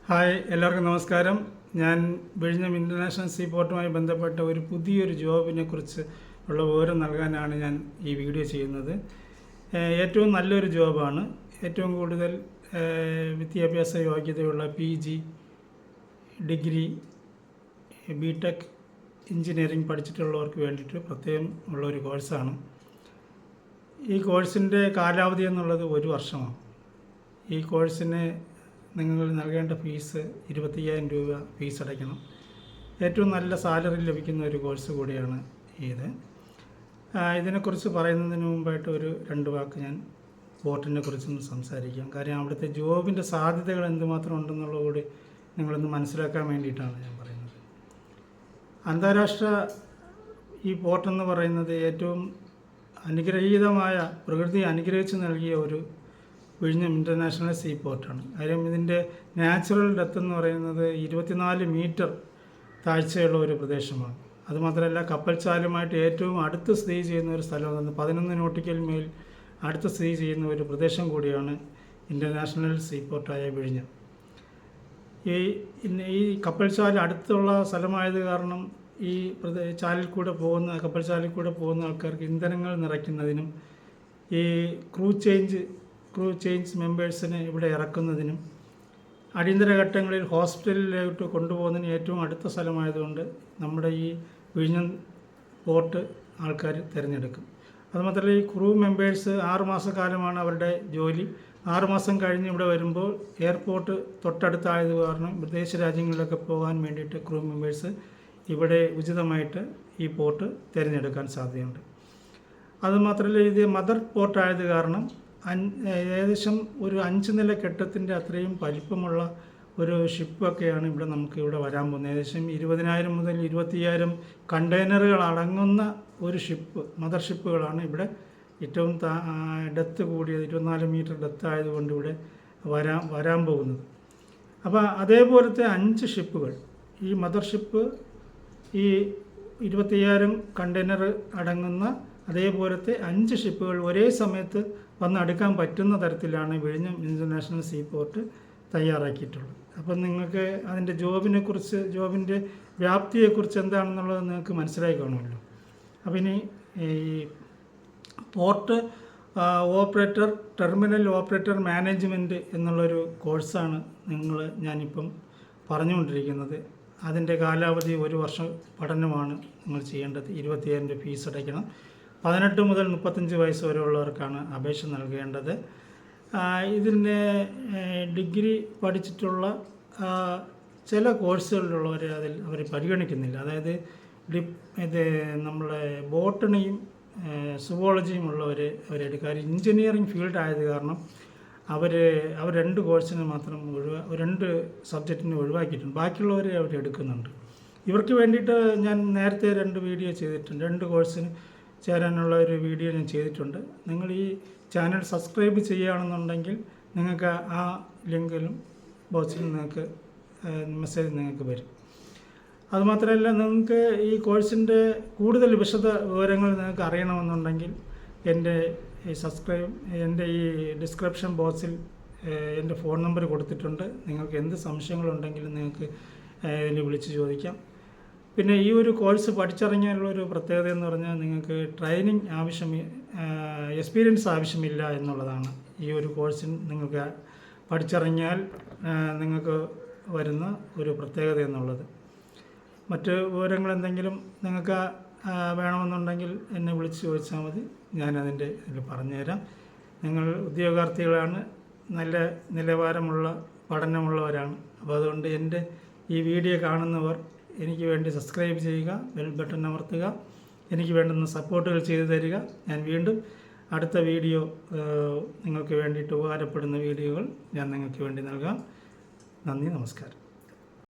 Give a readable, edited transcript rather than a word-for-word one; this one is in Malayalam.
ഹായ്, എല്ലാവർക്കും നമസ്കാരം. ഞാൻ വിഴിഞ്ഞം ഇൻ്റർനാഷണൽ സീ പോർട്ടുമായി ബന്ധപ്പെട്ട ഒരു പുതിയൊരു ജോബിനെ കുറിച്ച് ഉള്ള വിവരം നൽകാനാണ് ഞാൻ ഈ വീഡിയോ ചെയ്യുന്നത്. ഏറ്റവും നല്ലൊരു ജോബാണ്. ഏറ്റവും കൂടുതൽ വിദ്യാഭ്യാസ യോഗ്യതയുള്ള PG, ഡിഗ്രി, BTech, എഞ്ചിനീയറിംഗ് പഠിച്ചിട്ടുള്ളവർക്ക് വേണ്ടിയിട്ട് പ്രത്യേകം ഉള്ളൊരു കോഴ്സാണ്. ഈ കോഴ്സിൻ്റെ കാലാവധി എന്നുള്ളത് 1 വർഷമാണ്. ഈ കോഴ്സിന് നിങ്ങൾ നൽകേണ്ട ഫീസ് 25,000 രൂപ ഫീസ് അടയ്ക്കണം. ഏറ്റവും നല്ല സാലറി ലഭിക്കുന്ന ഒരു കോഴ്സ് കൂടിയാണ് ഇത്. ഇതിനെക്കുറിച്ച് പറയുന്നതിന് മുമ്പായിട്ട് 2 വാക്ക് ഞാൻ പോർട്ടിനെ കുറിച്ചൊന്ന് സംസാരിക്കാം. കാര്യം അവിടുത്തെ ജോബിൻ്റെ സാധ്യതകൾ എന്തുമാത്രം ഉണ്ടെന്നുള്ളത് കൂടി നിങ്ങളൊന്ന് മനസ്സിലാക്കാൻ വേണ്ടിയിട്ടാണ് ഞാൻ പറയുന്നത്. അന്താരാഷ്ട്ര ഈ പോർട്ടെന്ന് പറയുന്നത് ഏറ്റവും അനുഗ്രഹീതമായ, പ്രകൃതി അനുഗ്രഹിച്ച് നൽകിയ ഒരു വിഴിഞ്ഞം ഇൻ്റർനാഷണൽ സീ പോർട്ടാണ്. കാര്യം ഇതിൻ്റെ നാച്ചുറൽ ഡെപ്ത് എന്ന് പറയുന്നത് 24 മീറ്റർ താഴ്ചയുള്ള ഒരു പ്രദേശമാണ്. അതുമാത്രമല്ല, കപ്പൽച്ചാലുമായിട്ട് ഏറ്റവും അടുത്ത് സ്ഥിതി ചെയ്യുന്ന ഒരു സ്ഥലമാണ്. 11 നോട്ടിക്കൽ മൈൽ അടുത്ത് സ്ഥിതി ചെയ്യുന്ന ഒരു പ്രദേശം കൂടിയാണ് ഇൻ്റർനാഷണൽ സീ പോർട്ടായ വിഴിഞ്ഞം. ഈ കപ്പൽച്ചാൽ അടുത്തുള്ള സ്ഥലമായത് കാരണം ഈ കപ്പൽച്ചാലിൽ കൂടെ പോകുന്ന ആൾക്കാർക്ക് ഇന്ധനങ്ങൾ നിറയ്ക്കുന്നതിനും ഈ ക്രൂ ചേഞ്ച് മെമ്പേഴ്സിനെ ഇവിടെ ഇറക്കുന്നതിനും അടിയന്തര ഘട്ടങ്ങളിൽ ഹോസ്പിറ്റലിലോട്ട് കൊണ്ടുപോകുന്നതിന് ഏറ്റവും അടുത്ത സ്ഥലമായതുകൊണ്ട് നമ്മുടെ ഈ വിഴിഞ്ഞം പോർട്ട് ആൾക്കാർ തിരഞ്ഞെടുക്കും. അതുമാത്രമല്ല, ഈ ക്രൂ മെമ്പേഴ്സ് 6 മാസക്കാലമാണ് അവരുടെ ജോലി. 6 മാസം കഴിഞ്ഞ് ഇവിടെ വരുമ്പോൾ എയർപോർട്ട് തൊട്ടടുത്തായത് കാരണം വിദേശ രാജ്യങ്ങളിലൊക്കെ പോകാൻ വേണ്ടിയിട്ട് ക്രൂ മെമ്പേഴ്സ് ഇവിടെ ഉചിതമായിട്ട് ഈ പോർട്ട് തിരഞ്ഞെടുക്കാൻ സാധ്യതയുണ്ട്. അതുമാത്രമല്ല, ഇത് മദർ പോർട്ടായത് കാരണം ഏകദേശം ഒരു 5 നില കെട്ടിടത്തിൻ്റെ അത്രയും വലിപ്പമുള്ള ഒരു ഷിപ്പൊക്കെയാണ് ഇവിടെ വരാൻ പോകുന്നത്. ഏകദേശം 20,000 മുതൽ 25,000 കണ്ടെയ്നറുകൾ അടങ്ങുന്ന ഒരു മദർ ഷിപ്പുകളാണ് ഇവിടെ ഏറ്റവും ഡെപ്ത് കൂടിയത്. 24 മീറ്റർ ഡെപ്ത് ആയതുകൊണ്ട് ഇവിടെ വരാൻ പോകുന്നത്. അപ്പോൾ അതേപോലത്തെ 5 ഷിപ്പുകൾ, ഈ മദർ ഷിപ്പ്, ഈ 25,000 കണ്ടെയ്നർ അടങ്ങുന്ന അതേപോലത്തെ 5 ഷിപ്പുകൾ ഒരേ സമയത്ത് വന്നെടുക്കാൻ പറ്റുന്ന തരത്തിലാണ് വിഴിഞ്ഞം ഇൻ്റർനാഷണൽ സീ പോർട്ട് തയ്യാറാക്കിയിട്ടുള്ളത്. അപ്പം നിങ്ങൾക്ക് അതിൻ്റെ ജോബിൻ്റെ വ്യാപ്തിയെക്കുറിച്ച് എന്താണെന്നുള്ളത് നിങ്ങൾക്ക് മനസ്സിലായി കാണുമല്ലോ. അപ്പം ഇനി ഈ പോർട്ട് ടെർമിനൽ ഓപ്പറേറ്റർ മാനേജ്മെൻറ്റ് എന്നുള്ളൊരു കോഴ്സാണ് ഞാനിപ്പം പറഞ്ഞുകൊണ്ടിരിക്കുന്നത്. അതിൻ്റെ കാലാവധി 1 വർഷം പഠനമാണ് നിങ്ങൾ ചെയ്യേണ്ടത്. 25,000 രൂപ ഫീസ് അടയ്ക്കണം. 18 മുതൽ 35 വയസ്സ് വരെയുള്ളവർക്കാണ് അപേക്ഷ നൽകേണ്ടത്. ഇതിൻ്റെ ഡിഗ്രി പഠിച്ചിട്ടുള്ള ചില കോഴ്സുകളിലുള്ളവരെ അവർ പരിഗണിക്കുന്നില്ല. അതായത് നമ്മളെ ബോട്ടണിയും സുവോളജിയും അവരെടുക്കുക. എഞ്ചിനീയറിംഗ് ഫീൽഡ് ആയത് കാരണം അവർ 2 കോഴ്സിന് മാത്രം 2 സബ്ജക്റ്റിന് ഒഴിവാക്കിയിട്ടുണ്ട്. ബാക്കിയുള്ളവരെ അവരെടുക്കുന്നുണ്ട്. ഇവർക്ക് വേണ്ടിയിട്ട് ഞാൻ നേരത്തെ 2 വീഡിയോ ചെയ്തിട്ടുണ്ട്. 2 കോഴ്സിന് ചേരാനുള്ള ഒരു വീഡിയോ ഞാൻ ചെയ്തിട്ടുണ്ട്. നിങ്ങൾ ഈ ചാനൽ സബ്സ്ക്രൈബ് ചെയ്യുകയാണെന്നുണ്ടെങ്കിൽ നിങ്ങൾക്ക് ആ ലിങ്കിലും ബോക്സിൽ നിങ്ങൾക്ക് മെസ്സേജ് നിങ്ങൾക്ക് വരും. അതുമാത്രമല്ല, നിങ്ങൾക്ക് ഈ കോഴ്സിൻ്റെ കൂടുതൽ വിശദ വിവരങ്ങൾ നിങ്ങൾക്ക് അറിയണമെന്നുണ്ടെങ്കിൽ എൻ്റെ ഈ ഡിസ്ക്രിപ്ഷൻ ബോക്സിൽ എൻ്റെ ഫോൺ നമ്പർ കൊടുത്തിട്ടുണ്ട്. നിങ്ങൾക്ക് എന്ത് സംശയങ്ങളുണ്ടെങ്കിലും നിങ്ങൾക്ക് ഇതിൽ വിളിച്ച് ചോദിക്കാം. പിന്നെ ഈ ഒരു കോഴ്സ് പഠിച്ചിറങ്ങിയാലുള്ളൊരു പ്രത്യേകത എന്ന് പറഞ്ഞാൽ നിങ്ങൾക്ക് ട്രെയിനിങ് എക്സ്പീരിയൻസ് ആവശ്യമില്ല എന്നുള്ളതാണ്. ഈ ഒരു കോഴ്സിന് നിങ്ങൾക്ക് പഠിച്ചിറങ്ങിയാൽ നിങ്ങൾക്ക് വരുന്ന ഒരു പ്രത്യേകത എന്നുള്ളത്. മറ്റ് വിവരങ്ങൾ എന്തെങ്കിലും നിങ്ങൾക്ക് വേണമെന്നുണ്ടെങ്കിൽ എന്നെ വിളിച്ച് ചോദിച്ചാൽ മതി. ഞാനതിൻ്റെ ഇതിൽ പറഞ്ഞുതരാം. നിങ്ങൾ ഉദ്യോഗാർത്ഥികളാണ്, നല്ല നിലവാരമുള്ള പഠനമുള്ളവരാണ്. അപ്പോൾ അതുകൊണ്ട് എൻ്റെ ഈ വീഡിയോ കാണുന്നവർ എനിക്ക് വേണ്ടി സബ്സ്ക്രൈബ് ചെയ്യുക, ബെൽ ബട്ടൺ അമർത്തുക, എനിക്ക് വേണ്ടുന്ന സപ്പോർട്ടുകൾ ചെയ്തു തരിക. ഞാൻ വീണ്ടും അടുത്ത വീഡിയോ, നിങ്ങൾക്ക് വേണ്ടിയിട്ട് ഉപകാരപ്പെടുന്ന വീഡിയോകൾ ഞാൻ നിങ്ങൾക്ക് വേണ്ടി നൽകാം. നന്ദി, നമസ്കാരം.